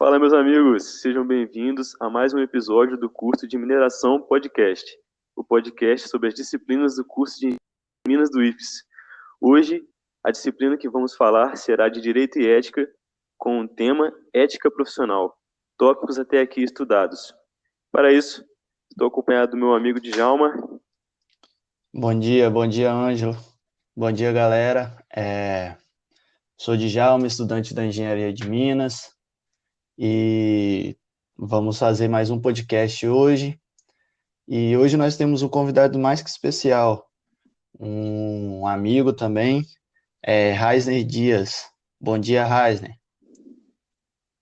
Fala, meus amigos, sejam bem-vindos a mais um episódio do curso de Mineração Podcast, o podcast sobre as disciplinas do curso de Minas do IFES. Hoje, a disciplina que vamos falar será de Direito e Ética, com o tema Ética Profissional, tópicos até aqui estudados. Para isso, estou acompanhado do meu amigo Djalma. Bom dia, Ângelo. Bom dia, galera. Sou Djalma, estudante da Engenharia de Minas, e vamos fazer mais um podcast hoje. E hoje nós temos um convidado mais que especial, um amigo também, Raisner Dias. Bom dia, Raisner.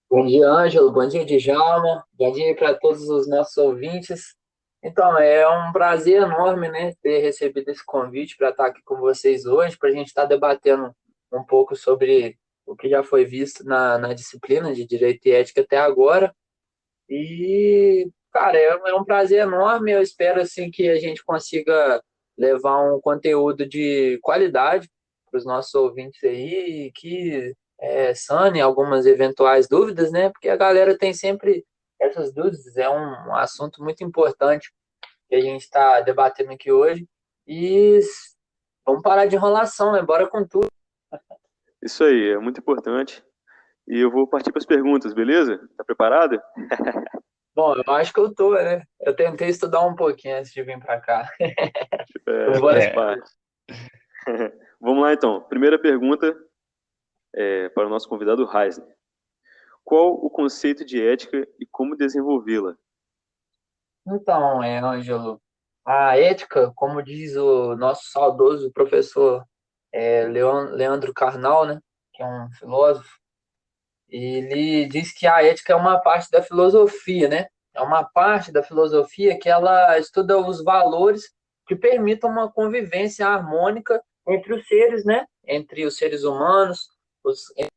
Bom dia, Ângelo. Bom dia, Djalma. Bom dia para todos os nossos ouvintes. Então, é um prazer enorme, né, ter recebido esse convite para estar aqui com vocês hoje, para a gente estar debatendo um pouco sobre o que já foi visto na disciplina de Direito e Ética até agora. E, cara, é um prazer enorme. Eu espero, assim, que a gente consiga levar um conteúdo de qualidade para os nossos ouvintes aí e que sane algumas eventuais dúvidas, né? Porque a galera tem sempre essas dúvidas. É um assunto muito importante que a gente está debatendo aqui hoje. E vamos parar de enrolação, né? Bora com tudo. Isso aí, é muito importante. E eu vou partir para as perguntas, beleza? Tá preparado? Bom, eu acho que eu tô, né? Eu tentei estudar um pouquinho antes de vir para cá. Faz Bora. parte. Vamos lá, então. Primeira pergunta para o nosso convidado, Reisner. Qual o conceito de ética e como desenvolvê-la? Então, Ângelo, a ética, como diz o nosso saudoso professor Leandro Carnal, né, que é um filósofo, ele diz que a ética é uma parte da filosofia, né? É uma parte da filosofia que ela estuda os valores que permitam uma convivência harmônica entre os seres, né? Entre os seres humanos, entre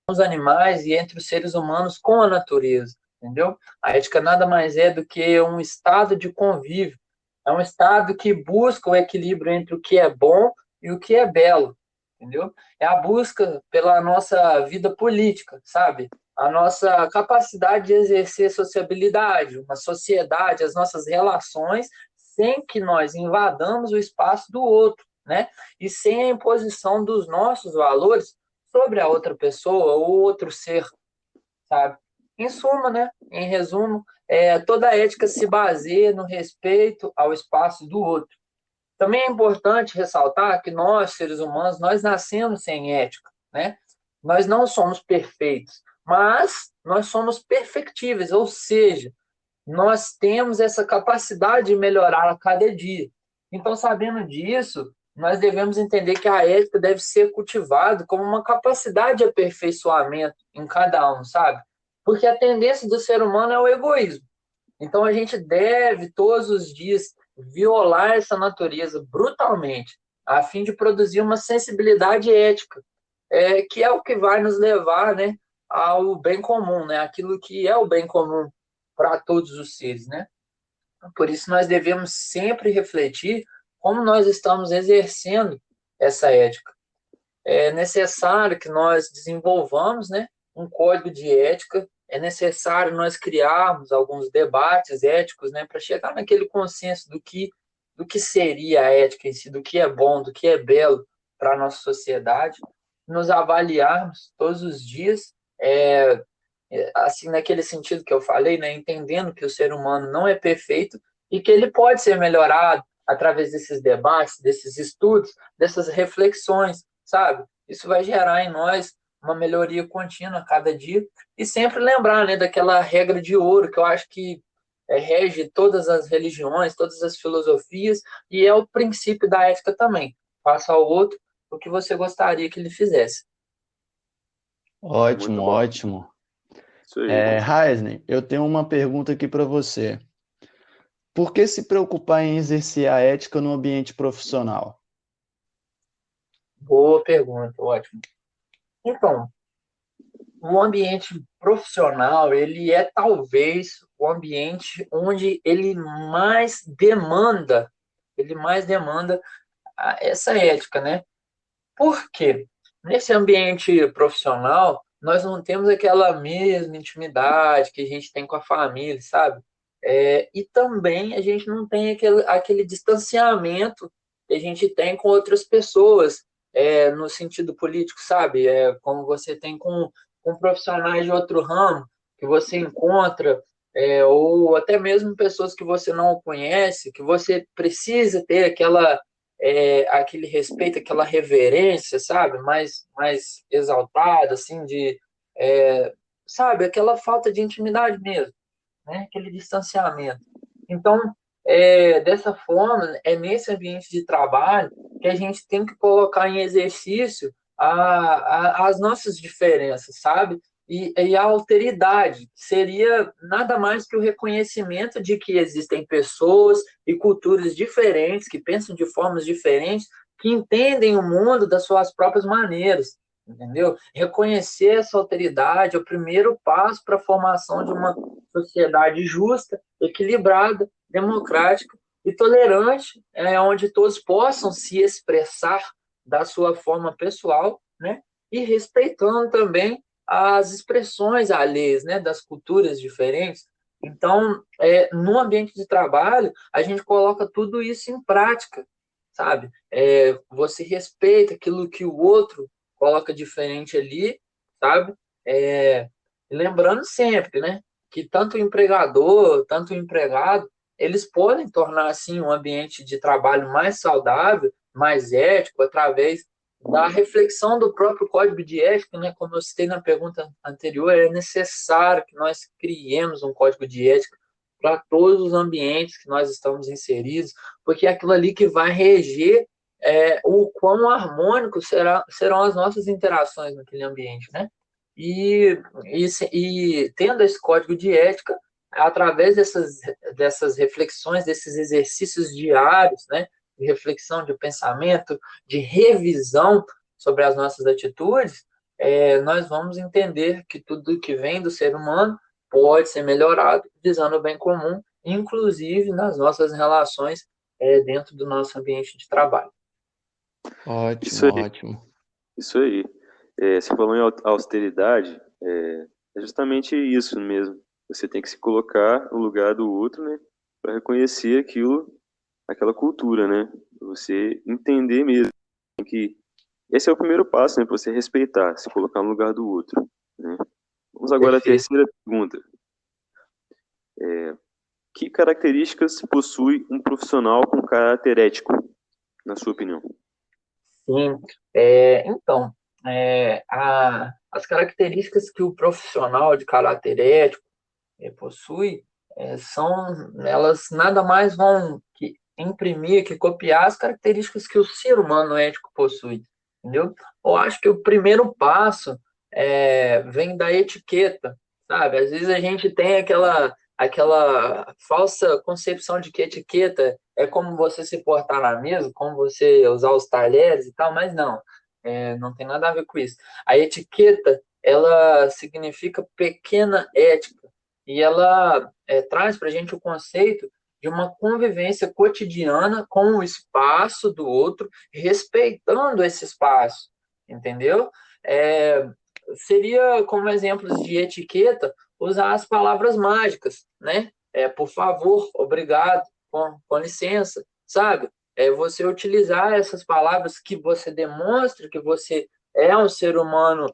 os animais e entre os seres humanos com a natureza, entendeu? A ética nada mais é do que um estado de convívio, é um estado que busca o equilíbrio entre o que é bom e o que é belo, entendeu? É a busca pela nossa vida política, sabe? A nossa capacidade de exercer sociabilidade, uma sociedade, as nossas relações, sem que nós invadamos o espaço do outro, né? E sem a imposição dos nossos valores sobre a outra pessoa ou outro ser, sabe? Em suma, né? Em resumo, toda a ética se baseia no respeito ao espaço do outro. Também é importante ressaltar que nós, seres humanos, nós nascemos sem ética, né? Nós não somos perfeitos, mas nós somos perfectíveis, ou seja, nós temos essa capacidade de melhorar a cada dia. Então, sabendo disso, nós devemos entender que a ética deve ser cultivada como uma capacidade de aperfeiçoamento em cada um, sabe? Porque a tendência do ser humano é o egoísmo. Então, a gente deve, todos os dias, violar essa natureza brutalmente, a fim de produzir uma sensibilidade ética, que é o que vai nos levar, né, ao bem comum, né? Aquilo que é o bem comum para todos os seres, né? Por isso nós devemos sempre refletir como nós estamos exercendo essa ética. É necessário que nós desenvolvamos, né, um código de ética, é necessário nós criarmos alguns debates éticos, né, para chegar naquele consenso do que seria a ética em si, do que é bom, do que é belo para a nossa sociedade, nos avaliarmos todos os dias, assim, naquele sentido que eu falei, né, entendendo que o ser humano não é perfeito e que ele pode ser melhorado através desses debates, desses estudos, dessas reflexões, sabe? Isso vai gerar em nós uma melhoria contínua a cada dia e sempre lembrar, né, daquela regra de ouro que eu acho que rege todas as religiões, todas as filosofias e é o princípio da ética também. Faça ao outro o que você gostaria que ele fizesse. Muito Ótimo, bom. ótimo. Isso aí. Raisner, eu tenho uma pergunta aqui para você. Por que se preocupar em exercer a ética no ambiente profissional? Boa pergunta, ótimo. Então, o ambiente profissional, ele é talvez o ambiente onde ele mais demanda essa ética, né? Por quê? Nesse ambiente profissional, nós não temos aquela mesma intimidade que a gente tem com a família, sabe? E também a gente não tem aquele distanciamento que a gente tem com outras pessoas, no sentido político, sabe? Como você tem com profissionais de outro ramo, que você encontra, ou até mesmo pessoas que você não conhece, que você precisa ter aquele respeito, aquela reverência, sabe? Mais exaltada, assim, sabe? Aquela falta de intimidade mesmo, né? Aquele distanciamento. Então, dessa forma, é nesse ambiente de trabalho que a gente tem que colocar em exercício as nossas diferenças, sabe? E a alteridade seria nada mais que o reconhecimento de que existem pessoas e culturas diferentes, que pensam de formas diferentes, que entendem o mundo das suas próprias maneiras, entendeu? Reconhecer essa alteridade é o primeiro passo para a formação de uma sociedade justa, equilibrada, democrática e tolerante, onde todos possam se expressar da sua forma pessoal, né? E respeitando também as expressões alheias, né? Das culturas diferentes. Então, no ambiente de trabalho, a gente coloca tudo isso em prática, sabe? Você respeita aquilo que o outro coloca diferente ali, sabe? Lembrando sempre, né? Que tanto o empregador, tanto o empregado, eles podem tornar, assim, um ambiente de trabalho mais saudável, mais ético, através da reflexão do próprio código de ética, né? Como eu citei na pergunta anterior, é necessário que nós criemos um código de ética para todos os ambientes que nós estamos inseridos, porque é aquilo ali que vai reger o quão harmônicos serão as nossas interações naquele ambiente, né? E tendo esse código de ética, através dessas reflexões, desses exercícios diários, né, de reflexão, de pensamento, de revisão sobre as nossas atitudes, nós vamos entender que tudo que vem do ser humano pode ser melhorado, visando o bem comum, inclusive nas nossas relações dentro do nosso ambiente de trabalho. Isso Ótimo, aí, ótimo. isso aí. Você falou em austeridade, é justamente isso mesmo. Você tem que se colocar no lugar do outro, né, para reconhecer aquela cultura, né? Você entender mesmo que esse é o primeiro passo, né, para você respeitar, se colocar no lugar do outro, né? Vamos agora à Perfeito. terceira pergunta. Que características possui um profissional com caráter ético, na sua opinião? Sim, então, as características que o profissional de caráter ético possui elas nada mais vão que imprimir, que copiar as características que o ser humano ético possui, entendeu? Eu acho que o primeiro passo vem da etiqueta, sabe? Às vezes a gente tem aquela falsa concepção de que etiqueta é como você se portar na mesa, como você usar os talheres e tal, mas não, não tem nada a ver com isso. A etiqueta, ela significa pequena ética, e ela traz para a gente o conceito de uma convivência cotidiana com o espaço do outro, respeitando esse espaço, entendeu? É, Seria, como exemplos de etiqueta, usar as palavras mágicas, né? Por favor, obrigado, com licença, sabe? Você utilizar essas palavras que você demonstra que você é um ser humano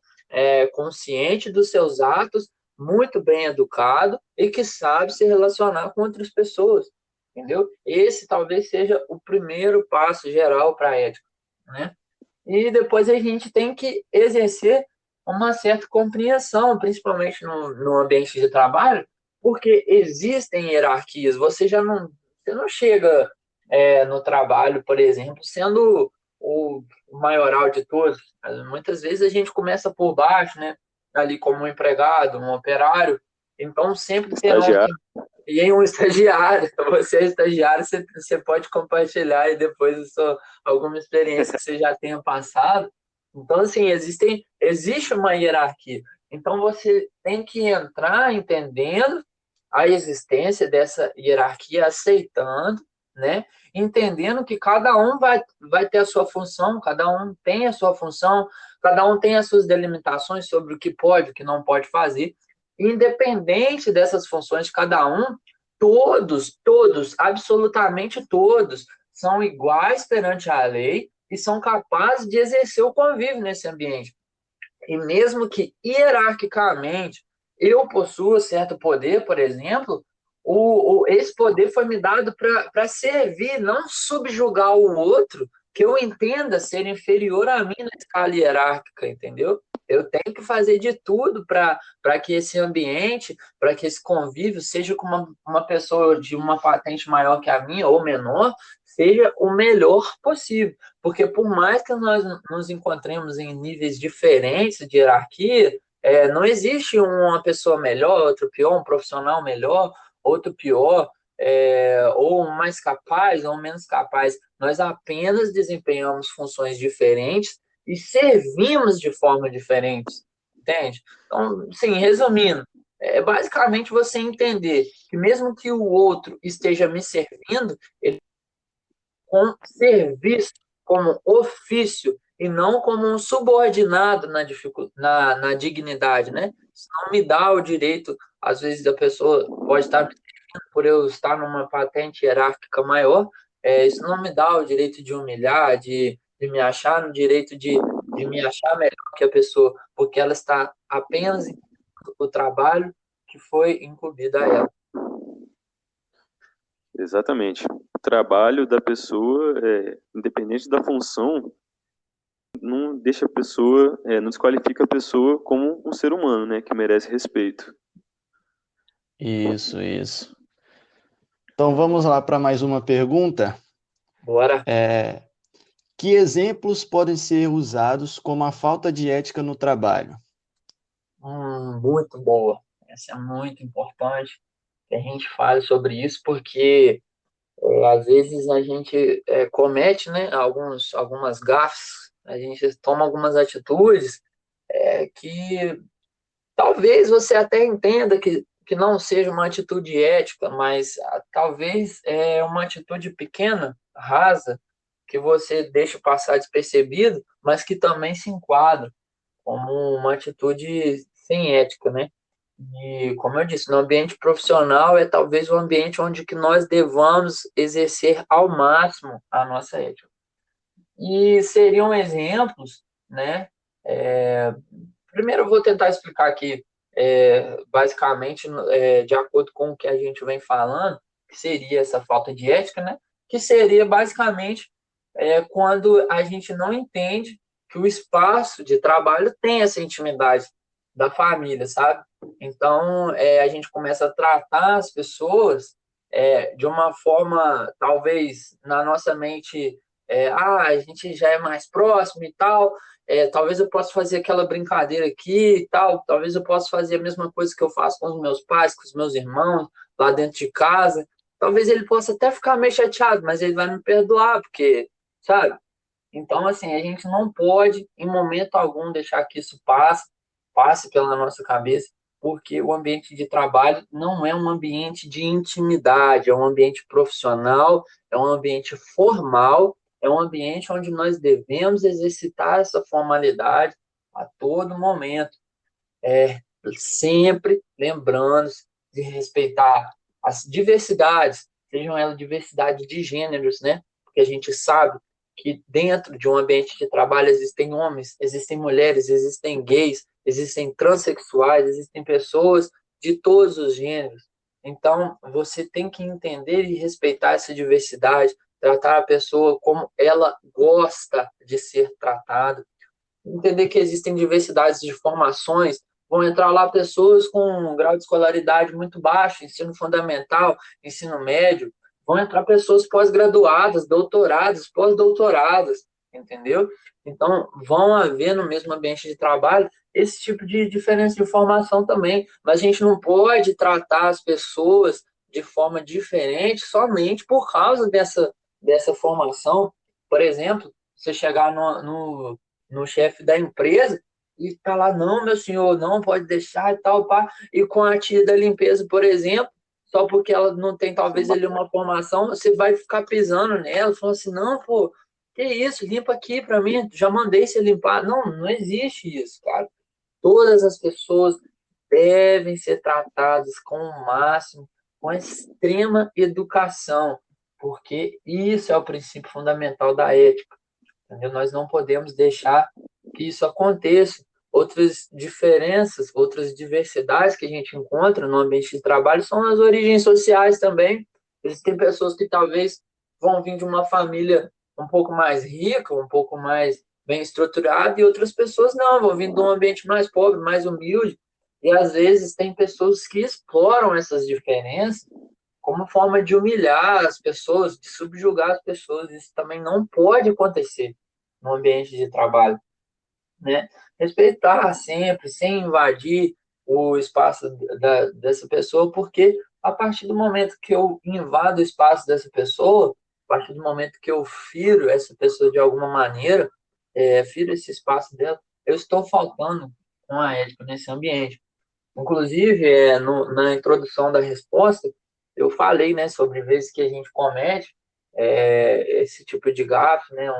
consciente dos seus atos, muito bem educado e que sabe se relacionar com outras pessoas, entendeu? Esse talvez seja o primeiro passo geral para a ética, né? E depois a gente tem que exercer uma certa compreensão, principalmente no ambiente de trabalho, porque existem hierarquias. Você não chega no trabalho, por exemplo, sendo o maioral de todos. Muitas vezes a gente começa por baixo, né? Ali como um empregado, um operário. Então sempre terão Estagiário. e em um estagiário. Você é estagiário, você pode compartilhar aí depois alguma experiência que você já tenha passado. Então, assim, existe uma hierarquia. Então, você tem que entrar entendendo a existência dessa hierarquia, aceitando, né? Entendendo que cada um vai ter a sua função, cada um tem a sua função, cada um tem as suas delimitações sobre o que pode, o que não pode fazer. Independente dessas funções de cada um, todos, absolutamente todos, são iguais perante a lei e são capazes de exercer o convívio nesse ambiente. E mesmo que hierarquicamente eu possua certo poder, por exemplo, esse poder foi me dado para servir, não subjugar o outro, que eu entenda ser inferior a mim na escala hierárquica, entendeu? Eu tenho que fazer de tudo para que esse ambiente, para que esse convívio, seja com uma pessoa de uma patente maior que a minha ou menor, seja o melhor possível. Porque por mais que nós nos encontremos em níveis diferentes de hierarquia, não existe uma pessoa melhor, outro pior, um profissional melhor, outro pior, ou um mais capaz ou menos capaz. Nós apenas desempenhamos funções diferentes e servimos de forma diferente, entende? Então, sim, resumindo, basicamente você entender que mesmo que o outro esteja me servindo, ele com serviço, como ofício, e não como um subordinado na dignidade, né? Isso não me dá o direito, às vezes a pessoa pode estar me servindo por eu estar numa patente hierárquica maior, isso não me dá o direito de humilhar, de me achar no direito de me achar melhor que a pessoa, porque ela está apenas o trabalho que foi incumbido a ela. Exatamente. O trabalho da pessoa, independente da função, não deixa a pessoa, não desqualifica a pessoa como um ser humano, né, que merece respeito. Isso, isso. Então vamos lá para mais uma pergunta. Bora. Que exemplos podem ser usados como a falta de ética no trabalho? Muito boa. Essa é muito importante que a gente fale sobre isso, porque às vezes a gente comete, né, algumas gafes, a gente toma algumas atitudes que talvez você até entenda que não seja uma atitude ética, mas talvez é uma atitude pequena, rasa, que você deixa passar despercebido, mas que também se enquadra como uma atitude sem ética, né? E, como eu disse, no ambiente profissional é talvez o ambiente onde que nós devamos exercer ao máximo a nossa ética. E seriam exemplos, né? Primeiro eu vou tentar explicar aqui, basicamente, de acordo com o que a gente vem falando, que seria essa falta de ética, né? Que seria basicamente quando a gente não entende que o espaço de trabalho tem essa intimidade da família, sabe? Então, a gente começa a tratar as pessoas de uma forma, talvez, na nossa mente, a gente já é mais próximo e tal, talvez eu possa fazer aquela brincadeira aqui e tal, talvez eu possa fazer a mesma coisa que eu faço com os meus pais, com os meus irmãos, lá dentro de casa. Talvez ele possa até ficar meio chateado, mas ele vai me perdoar, porque, sabe? Então, assim, a gente não pode, em momento algum, deixar que isso passe pela nossa cabeça, porque o ambiente de trabalho não é um ambiente de intimidade, é um ambiente profissional, é um ambiente formal, é um ambiente onde nós devemos exercitar essa formalidade a todo momento, sempre lembrando de respeitar as diversidades, sejam elas diversidade de gêneros, né? Porque a gente sabe que dentro de um ambiente de trabalho existem homens, existem mulheres, existem gays, existem transexuais, existem pessoas de todos os gêneros. Então, você tem que entender e respeitar essa diversidade, tratar a pessoa como ela gosta de ser tratada, entender que existem diversidades de formações, vão entrar lá pessoas com um grau de escolaridade muito baixo, ensino fundamental, ensino médio, vão entrar pessoas pós-graduadas, doutoradas, pós-doutoradas, entendeu? Então, vão haver no mesmo ambiente de trabalho esse tipo de diferença de formação também, mas a gente não pode tratar as pessoas de forma diferente somente por causa dessa formação. Por exemplo, você chegar no chefe da empresa e falar, não, meu senhor, não pode deixar e tal, pá. E com a tia da limpeza, por exemplo, só porque ela não tem, talvez, ali uma formação, você vai ficar pisando nela, falando assim, não, pô, que isso, limpa aqui pra mim, já mandei você limpar. Não, não existe isso, cara. Todas as pessoas devem ser tratadas com o máximo, com a extrema educação, porque isso é o princípio fundamental da ética, entendeu? Nós não podemos deixar que isso aconteça. Outras diferenças, outras diversidades que a gente encontra no ambiente de trabalho são as origens sociais também. Existem pessoas que talvez vão vir de uma família um pouco mais rica, um pouco mais bem estruturada, e outras pessoas não, vão vir de um ambiente mais pobre, mais humilde. E às vezes tem pessoas que exploram essas diferenças como forma de humilhar as pessoas, de subjugar as pessoas. Isso também não pode acontecer no ambiente de trabalho, né? Respeitar sempre, sem invadir o espaço dessa pessoa, porque a partir do momento que eu invado o espaço dessa pessoa, a partir do momento que eu firo essa pessoa de alguma maneira, firo esse espaço dela, eu estou faltando com a ética nesse ambiente. Inclusive, na introdução da resposta, eu falei, né, sobre vezes que a gente comete esse tipo de gafe, né, é,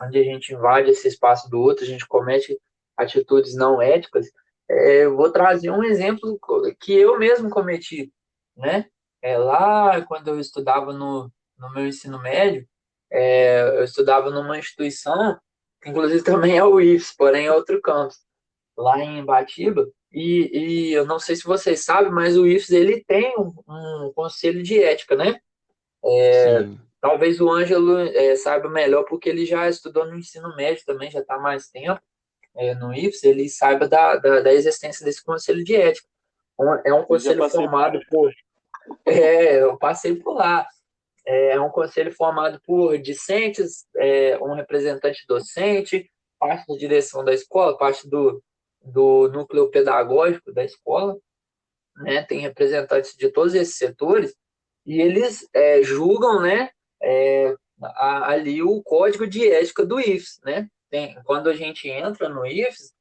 onde a gente invade esse espaço do outro, a gente comete atitudes não éticas. Eu vou trazer um exemplo que eu mesmo cometi, né? Lá, quando eu estudava no meu ensino médio, eu estudava numa instituição, que inclusive também é o IFES, porém é outro campus, lá em Batiba, e eu não sei se vocês sabem, mas o IFES ele tem um conselho de ética, né? Sim. Talvez o Ângelo saiba melhor, porque ele já estudou no ensino médio também, já está há mais tempo no IFES, ele saiba da existência desse conselho de ética. É um Eu já conselho passei formado por... eu passei por lá. É um conselho formado por discentes, um representante docente, parte da direção da escola, parte do núcleo pedagógico da escola, né? Tem representantes de todos esses setores, e eles julgam, né, ali o código de ética do IFES, né? Quando a gente entra no IFES,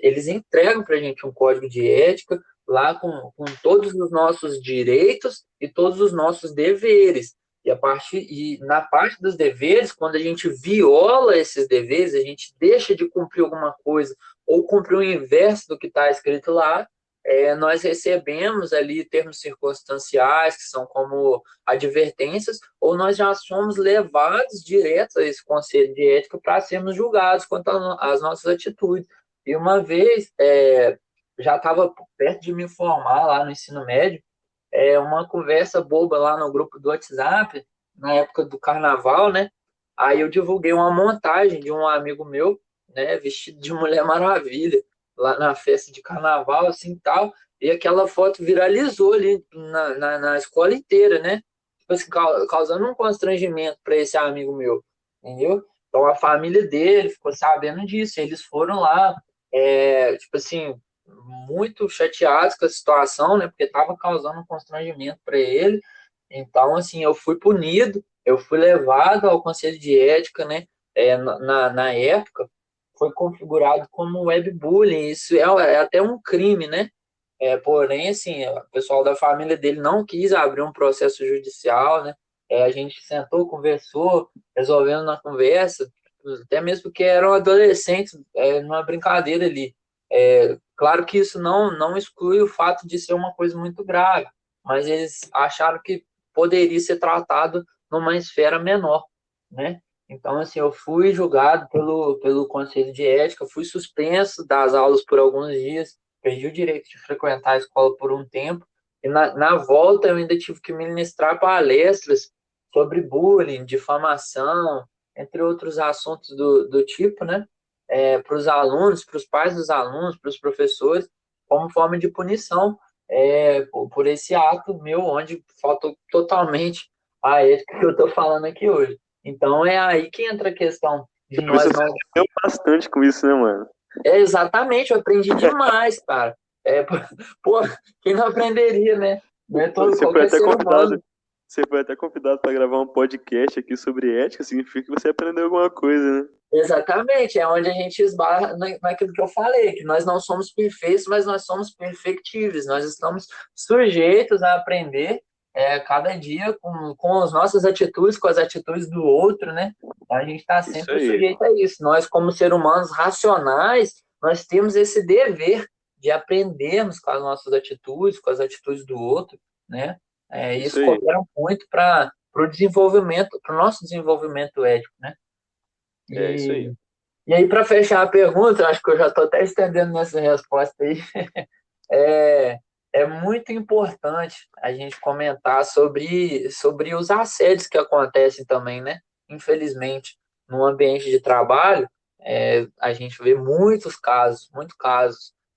eles entregam para a gente um código de ética lá com todos os nossos direitos e todos os nossos deveres. E na parte dos deveres, quando a gente viola esses deveres, a gente deixa de cumprir alguma coisa ou cumprir o inverso do que está escrito lá, nós recebemos ali termos circunstanciais, que são como advertências, ou nós já somos levados direto a esse conselho de ética para sermos julgados quanto às nossas atitudes. E uma vez, já estava perto de me formar lá no ensino médio, uma conversa boba lá no grupo do WhatsApp, na época do carnaval, né? Aí eu divulguei uma montagem de um amigo meu, né, vestido de Mulher Maravilha, lá na festa de carnaval, assim, tal, e aquela foto viralizou ali na escola inteira, né? Tipo assim, causando um constrangimento para esse amigo meu, entendeu? Então a família dele ficou sabendo disso, eles foram lá, tipo assim, muito chateados com a situação, né? Porque estava causando um constrangimento para ele. Então, assim, eu fui punido, eu fui levado ao conselho de ética, né? Na época, foi configurado como webbullying. Isso é até um crime, né? Porém, assim, o pessoal da família dele não quis abrir um processo judicial, né? A gente sentou, conversou, resolvendo na conversa, até mesmo porque eram adolescentes, numa brincadeira ali. Claro que isso não exclui o fato de ser uma coisa muito grave, mas eles acharam que poderia ser tratado numa esfera menor, né? Então, assim, eu fui julgado pelo Conselho de Ética, fui suspenso das aulas por alguns dias, perdi o direito de frequentar a escola por um tempo, e na volta eu ainda tive que ministrar palestras sobre bullying, difamação, entre outros assuntos do tipo, né? Para os alunos, para os pais dos alunos, para os professores, como forma de punição por esse ato meu, onde faltou totalmente a ética que eu estou falando aqui hoje. Então é aí que entra a questão de por isso nós você não. aprendeu bastante com isso, né, mano? Exatamente, eu aprendi demais, cara. Pô, quem não aprenderia, né? Não é todo Você foi qualquer até ser convidado, humano. Você foi até convidado para gravar um podcast aqui sobre ética, significa que você aprendeu alguma coisa, né? Exatamente, é onde a gente esbarra naquilo que eu falei, que nós não somos perfeitos, mas nós somos perfectíveis, nós estamos sujeitos a aprender cada dia com as nossas atitudes, com as atitudes do outro, né? A gente está Isso sempre aí, sujeito a isso. Nós, como seres humanos racionais, nós temos esse dever de aprendermos com as nossas atitudes, com as atitudes do outro, né? isso Isso aí, coopera muito para o desenvolvimento, para o nosso desenvolvimento ético, né? é isso E aí. e aí, para fechar a pergunta, acho que eu já estou até estendendo nessa resposta aí, é, é muito importante a gente comentar sobre os assédios que acontecem também, né? Infelizmente, no ambiente de trabalho, a gente vê muitos casos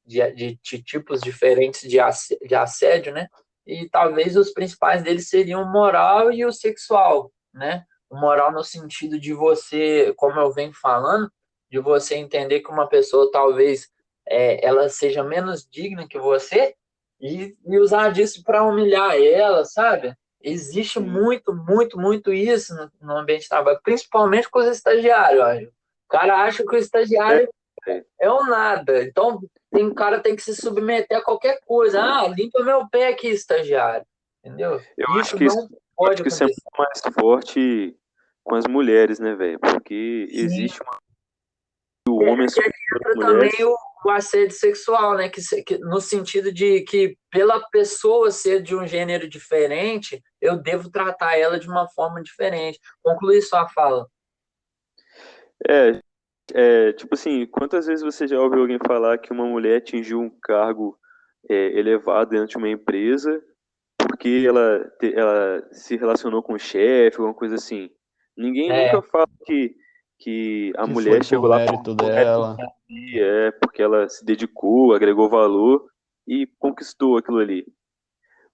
de tipos diferentes de assédio, né? E talvez os principais deles seriam o moral e o sexual, né? O moral no sentido de você, como eu venho falando, de você entender que uma pessoa talvez ela seja menos digna que você e usar disso para humilhar ela, sabe? Existe Sim, muito isso no ambiente de trabalho, principalmente com os estagiários. Olha. O cara acha que o estagiário é, é o nada. Então, o cara tem que se submeter a qualquer coisa. Ah, limpa meu pé aqui, estagiário. Entendeu? eu acho Isso que isso, não eu acho pode que isso é acontecer. muito mais forte com as mulheres, né, velho? Porque Sim, existe o homem é superior às entra também mulheres. o assédio sexual, né? Que no sentido de que, pela pessoa ser de um gênero diferente, eu devo tratar ela de uma forma diferente. Conclui sua fala. É, tipo assim, quantas vezes você já ouviu alguém falar que uma mulher atingiu um cargo elevado dentro de uma empresa porque ela se relacionou com o chefe, alguma coisa assim? Ninguém É, nunca fala que a Que foi mulher por chegou lá mérito por dela. meritocracia, porque ela se dedicou, agregou valor e conquistou aquilo ali.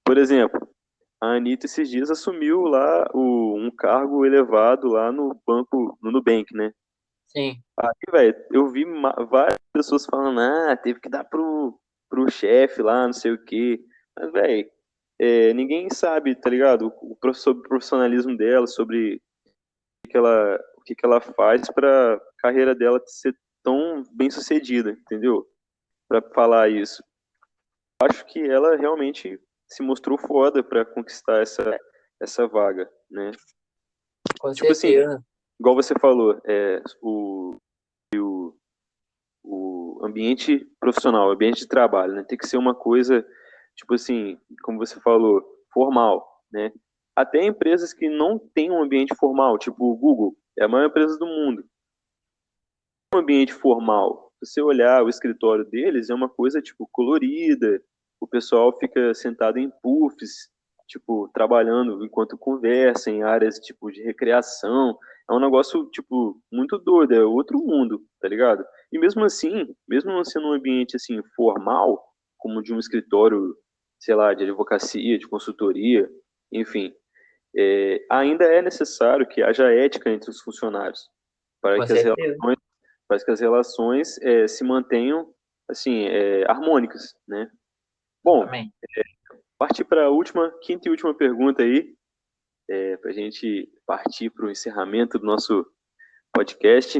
Por exemplo, a Anitta esses dias assumiu lá um cargo elevado lá no banco, no Nubank, né? sim. Aí, velho, eu vi várias pessoas falando, teve que dar pro chefe lá, não sei o quê. Mas, velho, ninguém sabe, tá ligado? Sobre o profissionalismo dela, sobre o que que ela faz pra carreira dela ser tão bem sucedida, entendeu? Pra falar isso. Acho que ela realmente se mostrou foda pra conquistar essa vaga, né? Com Tipo assim, certeza. igual você falou, o ambiente profissional, o ambiente de trabalho, né? Tem que ser uma coisa, tipo assim, como você falou, formal, né? Até empresas que não têm um ambiente formal, tipo o Google, é a maior empresa do mundo. Um ambiente formal, se você olhar o escritório deles, é uma coisa, tipo, colorida, o pessoal fica sentado em puffs, tipo, trabalhando enquanto conversa, em áreas, tipo, de recreação. É um negócio, tipo, muito doido, é outro mundo, tá ligado? E mesmo assim, mesmo não sendo um ambiente, assim, formal, como de um escritório, sei lá, de advocacia, de consultoria, enfim, ainda é necessário que haja ética entre os funcionários, para Com que as certeza. relações, se mantenham, assim, harmônicas, né? Bom, Amém. partir para a última, quinta e última pergunta aí, para a gente partir para o encerramento do nosso podcast.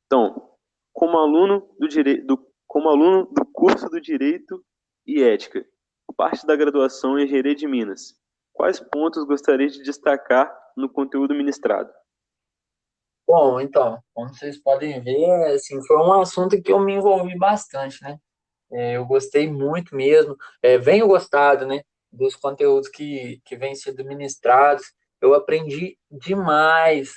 Então, como aluno do curso do Direito e Ética, parte da graduação em Engenharia de Minas, quais pontos gostaria de destacar no conteúdo ministrado? Bom, então, como vocês podem ver, assim, foi um assunto que eu me envolvi bastante, né? Eu gostei muito mesmo, venho gostado, né, dos conteúdos que vêm sendo ministrados. Eu aprendi demais.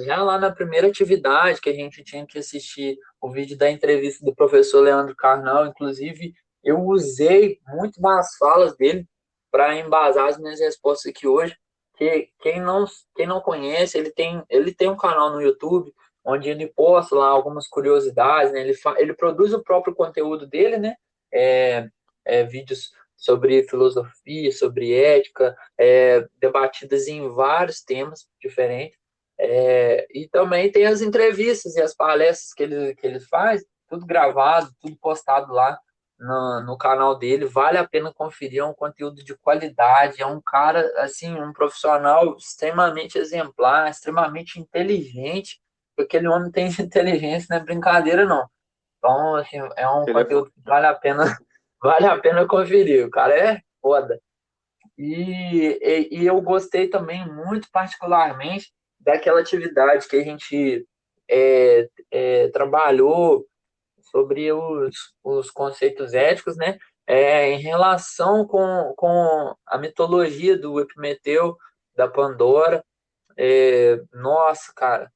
Já lá na primeira atividade que a gente tinha que assistir o vídeo da entrevista do professor Leandro Carnal, inclusive, eu usei muito das falas dele para embasar as minhas respostas aqui hoje. Que quem não conhece, ele tem um canal no YouTube onde ele posta lá algumas curiosidades, né? Ele produz o próprio conteúdo dele, né? É, vídeos sobre filosofia, sobre ética, debatidas em vários temas diferentes. E também tem as entrevistas e as palestras que ele faz, tudo gravado, tudo postado lá. no canal dele, vale a pena conferir, é um conteúdo de qualidade, é um cara, assim, um profissional extremamente exemplar, extremamente inteligente, porque aquele homem tem inteligência, não é brincadeira, não. Então, assim, é um Ele é conteúdo que vale a pena, vale a pena conferir, o cara é foda. E eu gostei também muito particularmente daquela atividade que a gente trabalhou sobre os conceitos éticos, né? Em relação com a mitologia do Epimeteu, da Pandora. Nossa, cara,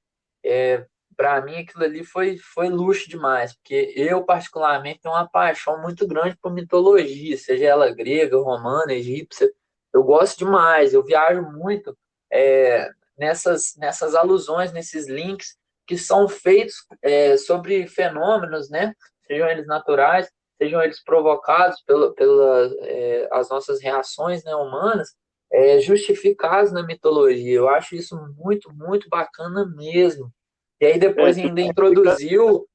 para mim aquilo ali foi luxo demais, porque eu particularmente tenho uma paixão muito grande por mitologia, seja ela grega, romana, egípcia. Eu gosto demais, eu viajo muito nessas alusões, nesses links que são feitos sobre fenômenos, né? Sejam eles naturais, sejam eles provocados pelas as nossas reações, né, humanas, justificados na mitologia. Eu acho isso muito, muito bacana mesmo. E aí É, depois tipo, ainda introduziu,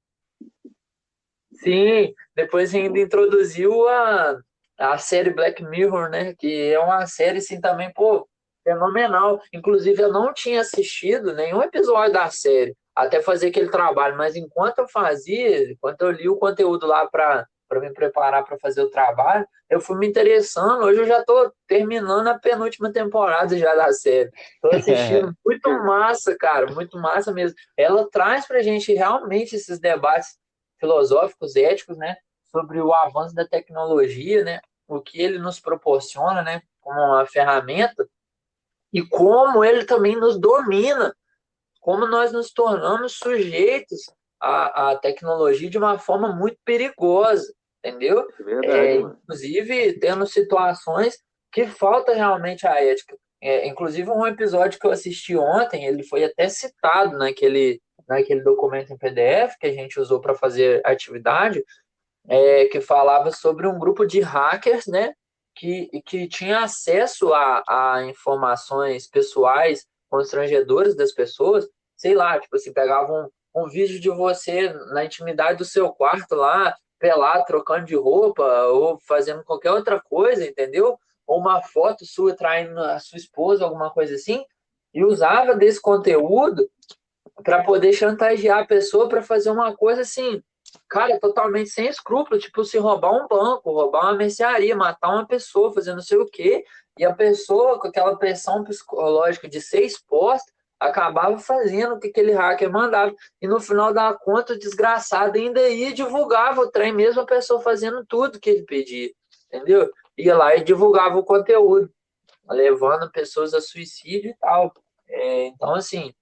sim, depois ainda introduziu a série Black Mirror, né? Que é uma série, assim, também, pô, fenomenal. Inclusive, eu não tinha assistido nenhum episódio da série até fazer aquele trabalho, mas enquanto eu fazia, enquanto eu li o conteúdo lá para me preparar para fazer o trabalho, eu fui me interessando. Hoje eu já estou terminando a penúltima temporada já da série. Estou assistindo, muito massa, cara, muito massa mesmo. Ela traz para a gente realmente esses debates filosóficos, éticos, né, sobre o avanço da tecnologia, né, o que ele nos proporciona, né, como uma ferramenta e como ele também nos domina, como nós nos tornamos sujeitos à tecnologia de uma forma muito perigosa, entendeu? é verdade, mano. Inclusive tendo situações que falta realmente a ética. Inclusive um episódio que eu assisti ontem, ele foi até citado naquele documento em PDF que a gente usou para fazer a atividade, que falava sobre um grupo de hackers, né, que tinha acesso a informações pessoais constrangedoras das pessoas, sei lá, tipo assim, pegavam um vídeo de você na intimidade do seu quarto lá, pelado, trocando de roupa, ou fazendo qualquer outra coisa, entendeu? Ou uma foto sua traindo a sua esposa, alguma coisa assim, e usava desse conteúdo para poder chantagear a pessoa para fazer uma coisa assim, cara, totalmente sem escrúpulo, tipo se roubar um banco, roubar uma mercearia, matar uma pessoa, fazer não sei o quê, e a pessoa com aquela pressão psicológica de ser exposta, acabava fazendo o que aquele hacker mandava, e no final da conta o desgraçado ainda ia e divulgava o trem, mesmo a pessoa fazendo tudo que ele pedia, entendeu? Ia lá e divulgava o conteúdo, levando pessoas a suicídio e tal. Então, assim,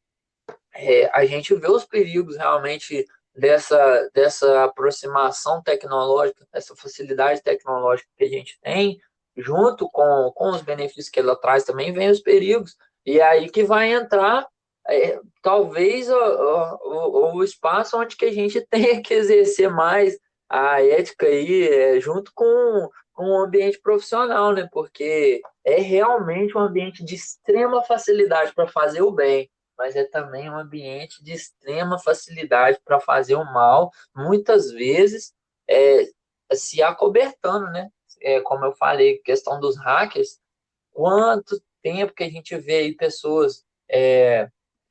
a gente vê os perigos realmente dessa aproximação tecnológica, dessa facilidade tecnológica que a gente tem, junto com os benefícios que ela traz, também vem os perigos. E é aí que vai entrar, talvez, o espaço onde que a gente tenha que exercer mais a ética aí, junto com o ambiente profissional, né? Porque é realmente um ambiente de extrema facilidade para fazer o bem, mas é também um ambiente de extrema facilidade para fazer o mal, muitas vezes é, se acobertando, né? Como eu falei, questão dos hackers, quanto tempo que a gente vê aí pessoas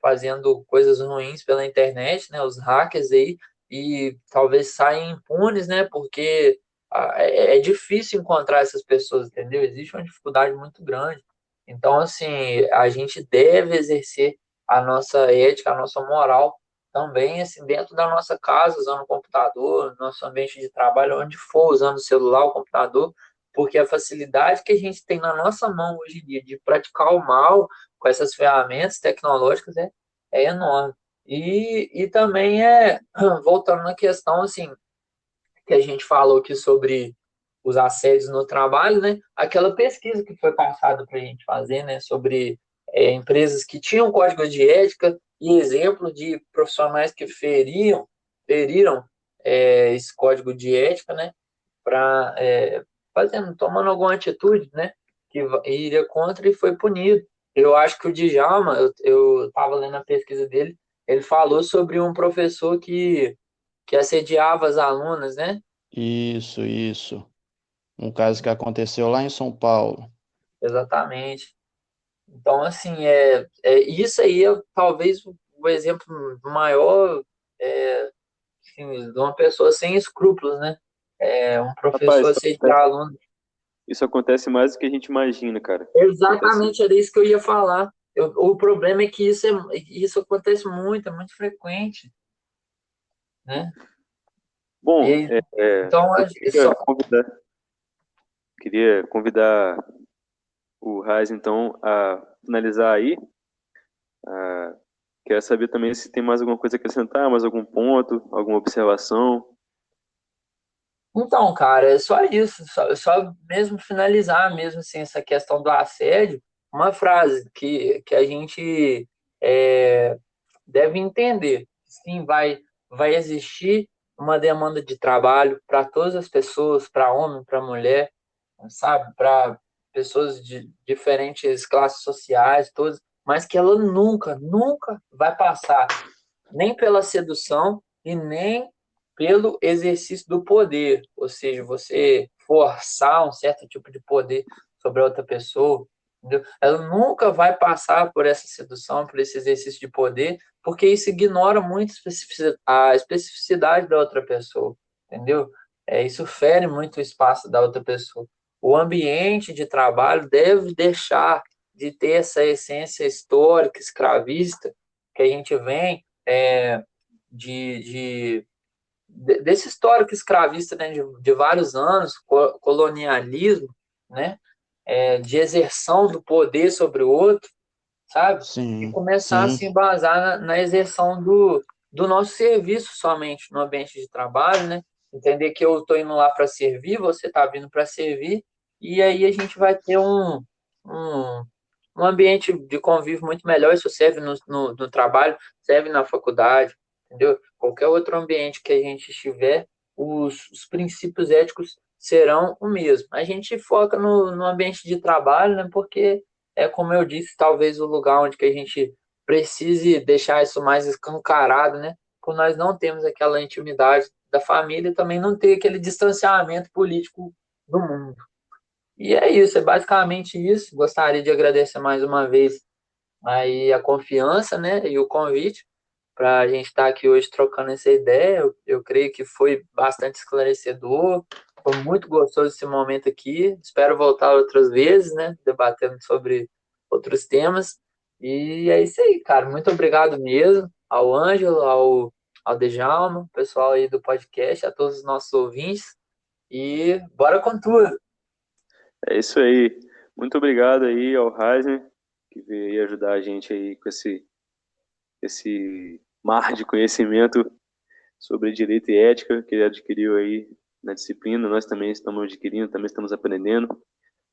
fazendo coisas ruins pela internet, né? Os hackers aí, e talvez saiam impunes, né? Porque é difícil encontrar essas pessoas, entendeu? Existe uma dificuldade muito grande. Então, assim, a gente deve exercer a nossa ética, a nossa moral também, assim, dentro da nossa casa, usando o computador, nosso ambiente de trabalho, onde for, usando o celular, o computador, porque a facilidade que a gente tem na nossa mão hoje em dia de praticar o mal com essas ferramentas tecnológicas é enorme. E também voltando na questão, assim, que a gente falou aqui sobre os assédios no trabalho, né? Aquela pesquisa que foi passada para a gente fazer, né? Sobre empresas que tinham código de ética e exemplo de profissionais que feriram esse código de ética, né? Para tomando alguma atitude, né? Que iria contra e foi punido. Eu acho que o Djalma, eu estava lendo a pesquisa dele, ele falou sobre um professor que assediava as alunas, né? Isso. Um caso que aconteceu lá em São Paulo. Exatamente. Então, assim, isso aí é talvez o exemplo maior, assim, de uma pessoa sem escrúpulos, né? Um Rapaz, professor assediar aluno. isso acontece mais do que a gente imagina, cara. Acontece. Exatamente, era isso que eu ia falar. O problema é que isso acontece muito, é muito frequente, né? Bom, E, então, eu é só. queria convidar o Raiz, então, a finalizar aí. Ah, quero saber também se tem mais alguma coisa a acrescentar, mais algum ponto, alguma observação. Então, cara, é só isso, só mesmo finalizar mesmo assim, essa questão do assédio, uma frase que a gente é, deve entender. Sim, vai existir uma demanda de trabalho para todas as pessoas, para homem, para mulher, sabe? Para pessoas de diferentes classes sociais, todas, mas que ela nunca vai passar nem pela sedução e nem pelo exercício do poder, ou seja, você forçar um certo tipo de poder sobre a outra pessoa, entendeu? Ela nunca vai passar por essa sedução, por esse exercício de poder, porque isso ignora muito a especificidade da outra pessoa, entendeu? Isso fere muito o espaço da outra pessoa. O ambiente de trabalho deve deixar de ter essa essência histórica, escravista, que a gente vem de, desse histórico escravista, né, de vários anos, colonialismo, né, de exerção do poder sobre o outro, sabe? E Sim, começar a sim, se embasar na exerção do nosso serviço somente no ambiente de trabalho, né? Entender que eu estou indo lá para servir, você está vindo para servir, e aí a gente vai ter um, um ambiente de convívio muito melhor. Isso serve no trabalho, serve na faculdade, entendeu? Qualquer outro ambiente que a gente estiver, os princípios éticos serão o mesmo. A gente foca no ambiente de trabalho, né? Porque como eu disse, talvez o lugar onde que a gente precise deixar isso mais escancarado, né? Por nós não temos aquela intimidade da família e também não ter aquele distanciamento político do mundo. E é isso, é basicamente isso. Gostaria de agradecer mais uma vez aí a confiança, né, e o convite para a gente estar aqui hoje trocando essa ideia. Eu creio que foi bastante esclarecedor, foi muito gostoso esse momento aqui. Espero voltar outras vezes, né, debatendo sobre outros temas. E é isso aí, cara. Muito obrigado mesmo ao Ângelo, ao Djalma, pessoal aí do podcast, a todos os nossos ouvintes. E bora com tudo! É isso aí. Muito obrigado aí ao Heisen, que veio aí ajudar a gente aí com esse mar de conhecimento sobre direito e ética que ele adquiriu aí na disciplina. Nós também estamos adquirindo, também estamos aprendendo.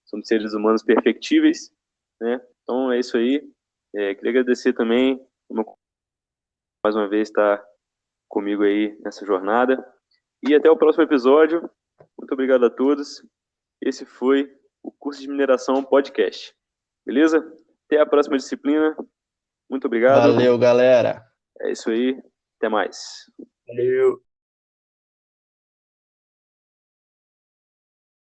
Somos seres humanos perfectíveis, né? Então é isso aí. Queria agradecer também, mais uma vez, estar comigo aí nessa jornada. E até o próximo episódio. Muito obrigado a todos. Esse foi o curso de mineração podcast. Beleza? Até a próxima disciplina. Muito obrigado. valeu, galera. É isso aí. Até mais. Valeu!